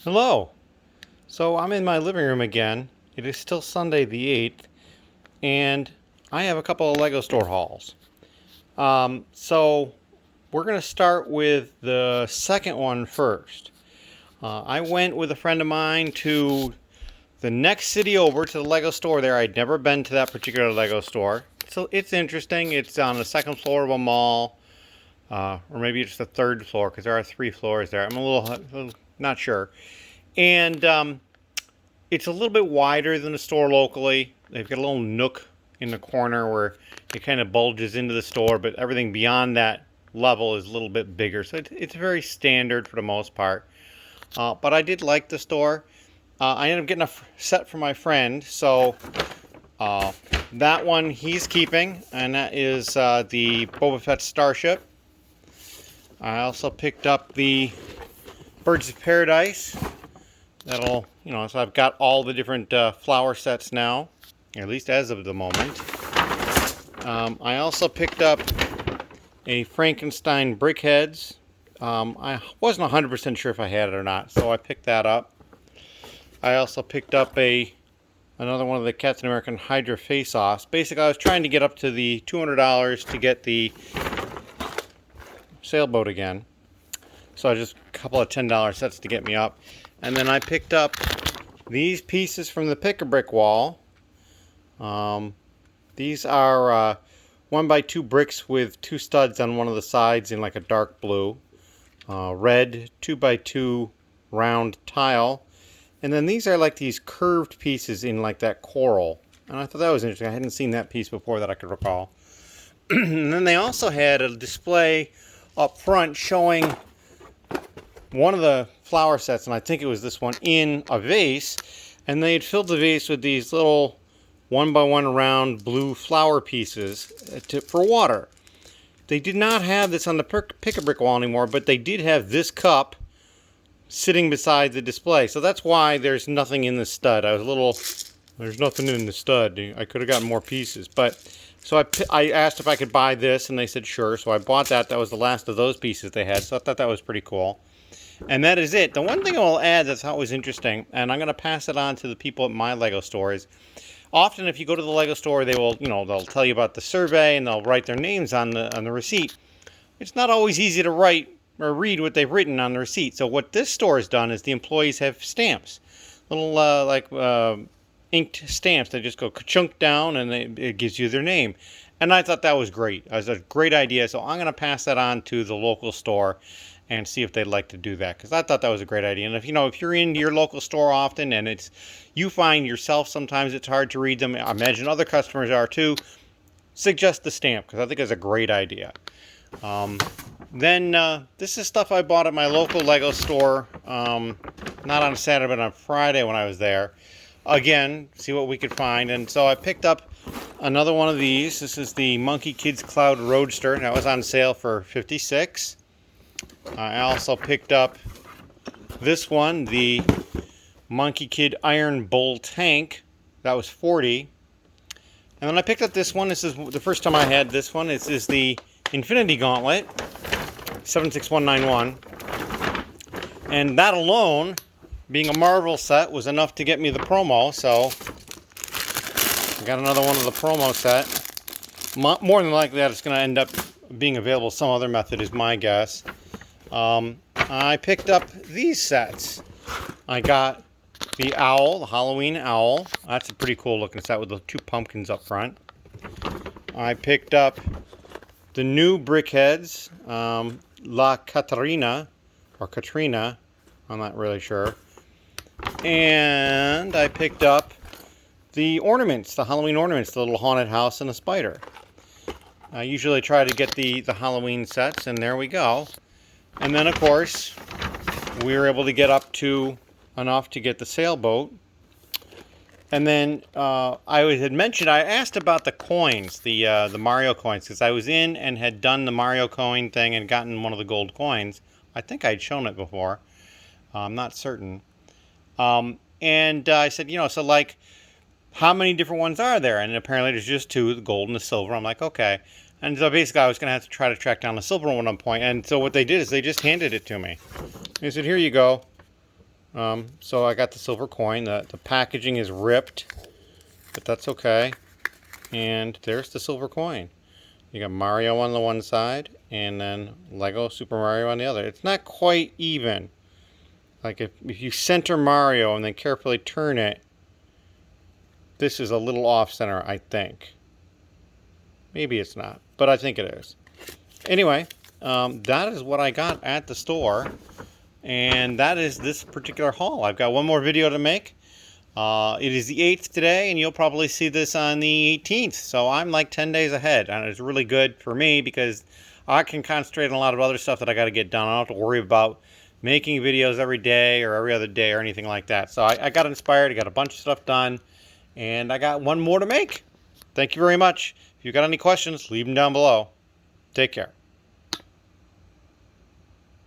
Hello. So I'm in my living room again. It is still Sunday the 8th, and I have a couple of Lego store hauls. So we're going to start with the second one first. I went with a friend of mine to the next city over to the Lego store there. I'd never been to that particular Lego store. So it's interesting. It's on the second floor of a mall, or maybe it's the third floor because there are 3 floors there. I'm a little not sure. And it's a little bit wider than the store locally. They've got a little nook in the corner where it kind of bulges into the store, but everything beyond that level is a little bit bigger. So it's very standard for the most part. But I did like the store. I ended up getting a set for my friend. So that one he's keeping, and that is the Boba Fett Starship. I also picked up the Birds of Paradise. That'll, so I've got all the different flower sets now, at least as of the moment. I also picked up a Frankenstein Brickheadz. I wasn't 100% sure if I had it or not, so I picked that up. I also picked up another one of the Captain American Hydra face-offs. Basically, I was trying to get up to the $200 to get the sailboat again. So just a couple of $10 sets to get me up. And then I picked up these pieces from the Pick-a-Brick wall. These are 1x2 bricks with 2 studs on one of the sides in like a dark blue. Red 2x2 round tile. And then these are like these curved pieces in like that coral. And I thought that was interesting. I hadn't seen that piece before that I could recall. And then they also had a display up front showing one of the flower sets, and I think it was this one, in a vase, and they had filled the vase with these little 1x1 round blue flower pieces for water. They did not have this on the Pick-a-Brick wall anymore, but they did have this cup sitting beside the display. So that's why there's nothing in the stud. There's nothing in the stud. I could have gotten more pieces. But so I asked if I could buy this, and they said sure. So I bought that. That was the last of those pieces they had. So I thought that was pretty cool. And that is it. The one thing I'll add that I thought was interesting, and I'm going to pass it on to the people at my Lego store, is often if you go to the Lego store, they will, they'll tell you about the survey and they'll write their names on the receipt. It's not always easy to write or read what they've written on the receipt. So what this store has done is the employees have stamps, little inked stamps. They just go ka-chunk down and it gives you their name. And I thought that was great. It was a great idea. So I'm going to pass that on to the local store and see if they'd like to do that, because I thought that was a great idea. And if you're in your local store often and you find yourself sometimes it's hard to read them, I imagine other customers are too, suggest the stamp, because I think it's a great idea. Then this is stuff I bought at my local Lego store, not on Saturday but on Friday when I was there. Again, see what we could find. And so I picked up another one of these. This is the Monkey Kids Cloud Roadster. That was on sale for $56. I also picked up this one, the Monkey Kid Iron Bull Tank. That was $40. And then I picked up this one. This is the first time I had this one. This is the Infinity Gauntlet, 76191. And that alone, being a Marvel set, was enough to get me the promo. So I got another one of the promo set. More than likely that it's going to end up being available some other method is my guess. I picked up these sets. I got the owl, the Halloween owl. That's a pretty cool looking set with the 2 pumpkins up front. I picked up the new Brickheadz, La Catarina, or Katrina, I'm not really sure. And I picked up the ornaments, the Halloween ornaments, the little haunted house and a spider. I usually try to get the Halloween sets, and there we go. And then, of course, we were able to get up to enough to get the sailboat. And then I had mentioned, I asked about the coins, the Mario coins, because I was in and had done the Mario coin thing and gotten one of the gold coins. I think I'd shown it before. I'm not certain. And I said, so like, how many different ones are there? And apparently there's just 2, the gold and the silver. I'm like, okay. And so basically I was going to have to try to track down the silver one at one point. And so what they did is they just handed it to me. They said, here you go. So I got the silver coin. The packaging is ripped, but that's okay. And there's the silver coin. You got Mario on the one side, and then Lego Super Mario on the other. It's not quite even. Like if you center Mario and then carefully turn it, this is a little off center, I think. Maybe it's not, but I think it is. Anyway, that is what I got at the store. And that is this particular haul. I've got one more video to make. It is the 8th today, and you'll probably see this on the 18th. So I'm like 10 days ahead, and it's really good for me because I can concentrate on a lot of other stuff that I got to get done. I don't have to worry about making videos every day or every other day or anything like that. So I got inspired. I got a bunch of stuff done, and I got one more to make. Thank you very much. If you've got any questions, leave them down below. Take care.